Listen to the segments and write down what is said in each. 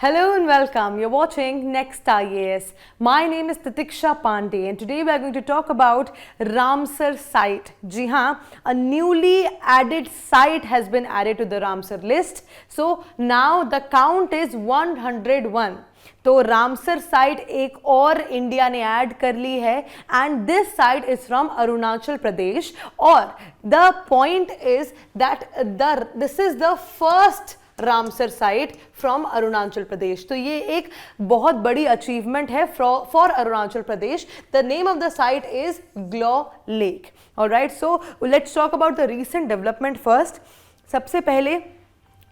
Hello and welcome. You're watching Next IAS. My name is Titiksha Pandey and today we are going to talk about Ramsar site. जी हाँ, a newly added site has been added to the Ramsar list. So now the count is 101. तो Ramsar site एक और India ने add कर ली है and this site is from Arunachal Pradesh और the point is that this is the first Ramsar site from Arunachal Pradesh. तो ये एक बहुत बड़ी अचीवमेंट है for Arunachal Pradesh. The name of the site is Glow lake. Alright, so let's talk about the recent development first. सबसे पहले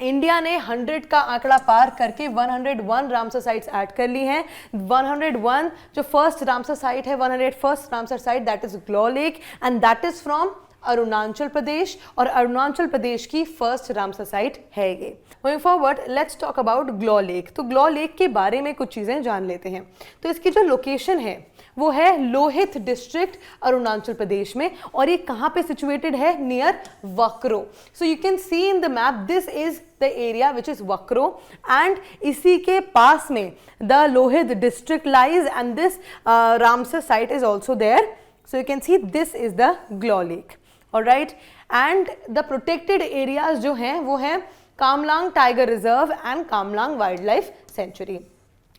India ने 100 का आंकड़ा पार करके 101 रामसर साइट्स ऐड कर ली हैं. 101 जो फर्स्ट रामसर साइट है, 101st Ramsar site, that is Glow lake and that is from Arunachal Pradesh और अरुणाचल प्रदेश की फर्स्ट रामसर साइट है ये. Moving forward, let's talk about Glow lake. तो ग्लॉ लेक के बारे में कुछ चीज़ें जान लेते हैं. तो इसकी जो लोकेशन है वो है लोहित डिस्ट्रिक्ट अरुणाचल प्रदेश में और ये कहाँ पे सिचुएटेड है? Near Wakro. So you can see in the map this is the area which is Wakro and इसी के पास में the Lohit district lies and this Ramsar site is also there. So you can see this is the Glow lake. Alright, and the protected areas जो हैं वो हैं Kamlang tiger reserve and Kamlang wildlife sanctuary.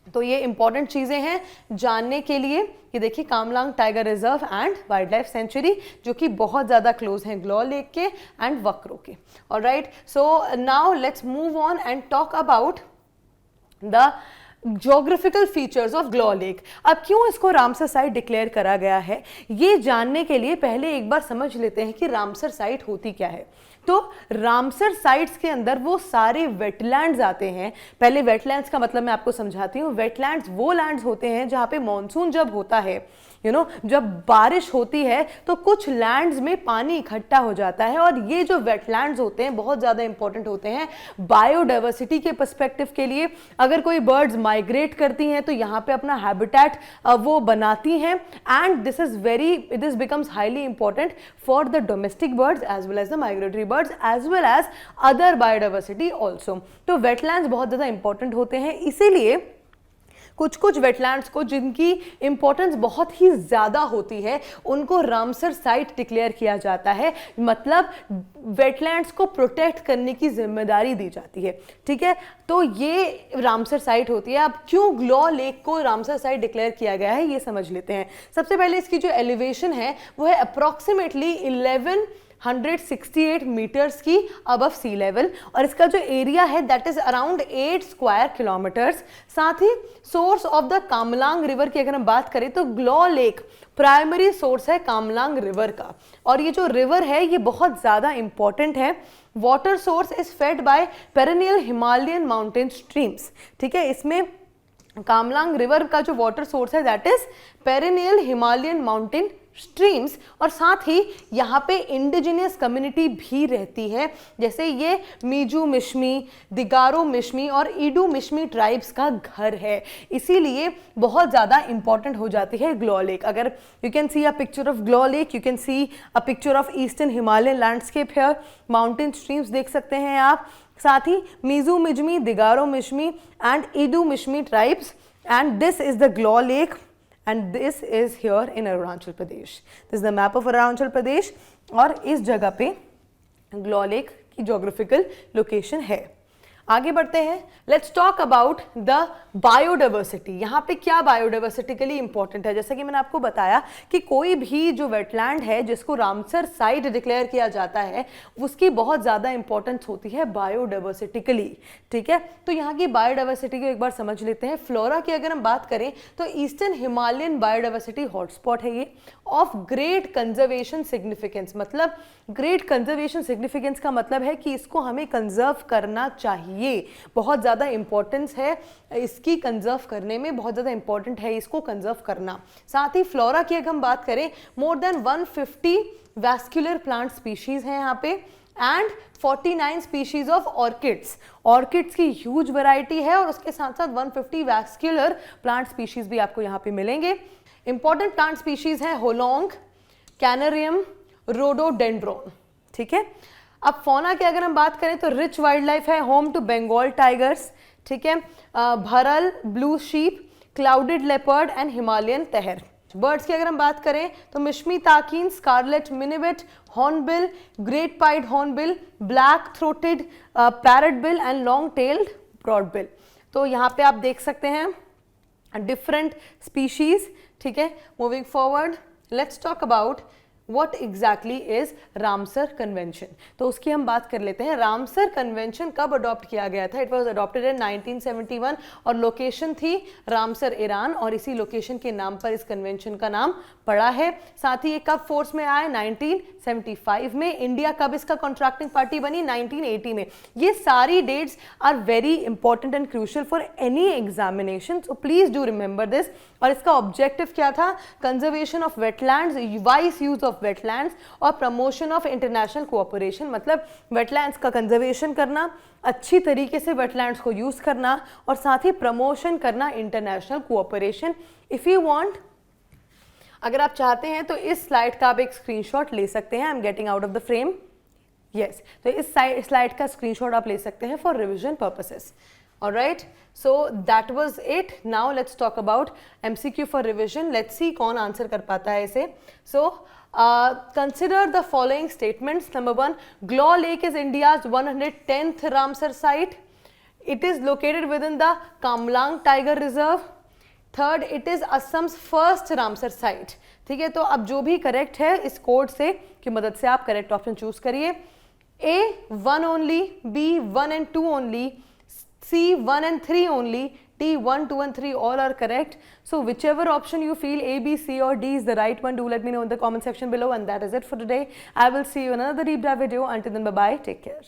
तो ये इंपॉर्टेंट चीज़ें हैं जानने के लिए. ये देखिए Kamlang tiger reserve and wildlife sanctuary जो कि बहुत ज़्यादा क्लोज हैं ग्लॉ लेक के एंड वक्रो के. Alright, so now let's move on and talk about the geographical features of Glow lake. अब क्यों इसको रामसर साइट डिक्लेयर करा गया है ये जानने के लिए पहले एक बार समझ लेते हैं कि रामसर साइट होती क्या है. तो रामसर साइट्स के अंदर वो सारे वेटलैंड्स आते हैं. पहले वेटलैंड्स का मतलब मैं आपको समझाती हूँ. वेटलैंड्स वो लैंड्स होते हैं जहाँ पे मॉनसून जब होता है, जब बारिश होती है तो कुछ लैंड्स में पानी इकट्ठा हो जाता है और ये जो वेटलैंड्स होते हैं बहुत ज़्यादा इंपॉर्टेंट होते हैं बायोडाइवर्सिटी के पर्सपेक्टिव के लिए. अगर कोई बर्ड्स माइग्रेट करती हैं तो यहाँ पे अपना हैबिटेट वो बनाती हैं and this becomes highly important for the domestic birds as well as the migratory birds as well as other biodiversity also. तो वेटलैंड्स बहुत ज़्यादा इंपॉर्टेंट होते हैं. इसीलिए कुछ वेटलैंड्स को जिनकी इंपॉर्टेंस बहुत ही ज़्यादा होती है उनको रामसर साइट डिक्लेयर किया जाता है. मतलब वेटलैंड्स को प्रोटेक्ट करने की जिम्मेदारी दी जाती है. ठीक है, तो ये रामसर साइट होती है. अब क्यों ग्लॉ लेक को रामसर साइट डिक्लेयर किया गया है ये समझ लेते हैं. सबसे पहले इसकी जो एलिवेशन है वो है अप्रॉक्सीमेटली 1168 मीटर्स की अबव सी लेवल और इसका जो एरिया है that is around 8 square kilometres. साथ ही source of the Kamlang river की अगर हम बात करें तो ग्लॉ लेक प्राइमरी सोर्स है कामलांग रिवर का और ये जो रिवर है ये बहुत ज़्यादा इंपॉर्टेंट है. Water source is fed by perennial Himalayan mountain streams. ठीक है, इसमें कामलांग रिवर का जो वाटर सोर्स है that is perennial Himalayan mountain streams और साथ ही यहाँ पे इंडिजिनियस कम्युनिटी भी रहती है. जैसे ये मीजू मिश्मी, दिगारो मिश्मी और ईडू मिश्मी ट्राइब्स का घर है. इसीलिए बहुत ज़्यादा इंपॉर्टेंट हो जाती है ग्लॉ लेक. अगर you can see a picture of Glow lake, you can see a picture of eastern Himalayan landscape here. Mountain streams देख सकते हैं आप. साथ ही Miju Mishmi, Digaru Mishmi and Idu Mishmi tribes and this is the Glow lake. And this is here in Arunachal Pradesh. This is the map of Arunachal Pradesh और इस जगह पे ग्लॉ लेक की ज्योग्राफिकल लोकेशन है. आगे बढ़ते हैं. Let's talk about the biodiversity. यहाँ पे क्या बायोडाइवर्सिटी के लिए इंपॉर्टेंट है. जैसा कि मैंने आपको बताया कि कोई भी जो वेटलैंड है जिसको रामसर साइट डिक्लेयर किया जाता है उसकी बहुत ज़्यादा इंपॉर्टेंस होती है बायोडाइवर्सिटिकली. ठीक है, तो यहाँ की बायोडाइवर्सिटी को एक बार समझ लेते हैं. फ्लोरा की अगर हम बात करें तो ईस्टर्न हिमालयन बायोडाइवर्सिटी हॉटस्पॉट है ये ऑफ ग्रेट कंजर्वेशन सिग्निफिकेंस. मतलब ग्रेट कंजर्वेशन सिग्निफिकेंस का मतलब है कि इसको हमें कंजर्व करना चाहिए. बहुत ज़्यादा इंपॉर्टेंस है इसकी कंजर्व करने में, बहुत ज़्यादा इंपॉर्टेंट है इसको कंजर्व करना. साथ ही फ्लोरा की अगर हम बात करें more than 150 vascular plant species हैं यहाँ पे and 49 species of orchids. Orchids की ह्यूज वैरायटी है और उसके साथ साथ 150 वैस्कुलर प्लांट स्पीशीज भी आपको यहाँ पे मिलेंगे. इंपॉर्टेंट प्लांट स्पीशीज है होलोंग, कैनरियम, रोडोडेंड्रोन. ठीक है, अब फौना की अगर हम बात करें तो रिच वाइल्ड लाइफ है, होम टू बंगाल टाइगर्स. ठीक है, bharal blue sheep, clouded leopard and Himalayan tahr. Birds की अगर हम बात करें तो Mishmi takin, scarlet minivet, hornbill, great pied hornbill, black throated parrotbill and long tailed broadbill. तो यहाँ पे आप देख सकते हैं डिफरेंट स्पीशीज, ठीक है। Moving forward, let's talk about what exactly is Ramsar convention. तो उसकी हम बात कर लेते हैं। रामसर कन्वेंशन कब अडॉप्ट किया गया था? इट वॉज अडॉप्टेड इन 1971 और लोकेशन थी रामसर, ईरान, और इसी लोकेशन के नाम पर इस कन्वेंशन का नाम पड़ा है। साथ ही ये कब फोर्स में आया? 1975 में। इंडिया कब इसका कॉन्ट्रैक्टिंग पार्टी बनी? 1980 में। ये सारी dates are very important and crucial for any examination, so please do remember this. और इसका ऑब्जेक्टिव क्या था? Conservation of wetlands, wise use of wetlands और प्रमोशन ऑफ इंटरनेशनल कोऑपरेशन। मतलब वेटलैंड्स का कंजर्वेशन करना, अच्छी तरीके से वेटलैंड्स को यूज करना और साथ ही प्रमोशन करना international cooperation. If you want, अगर आप चाहते हैं तो इस स्लाइड का आप एक स्क्रीनशॉट ले सकते हैं। I am getting out of the frame. Yes, तो इस स्लाइड का स्क्रीनशॉट आप ले सकते हैं for revision purposes. Alright, so that was it. Now let's talk about MCQ for revision. Let's see कौन आंसर कर पाता है इसे. So consider the following statements. Number 1, Glaw Lake is India's 110th Ramsar site. It is located within the Kamlang Tiger Reserve. Third, it is Assam's first Ramsar site. ठीक है, तो अब जो भी करेक्ट है इस कोड से की मदद से आप करेक्ट ऑप्शन चूज करिए। A 1 only, B 1 and 2 only, C 1 and 3 only, D 1, 2 and 3 all are correct. So whichever option you feel A, B, C or D is the right one, do let me know in the comment section below. And that is it for today. I will see you in another deep dive video. Until then, bye bye, take care.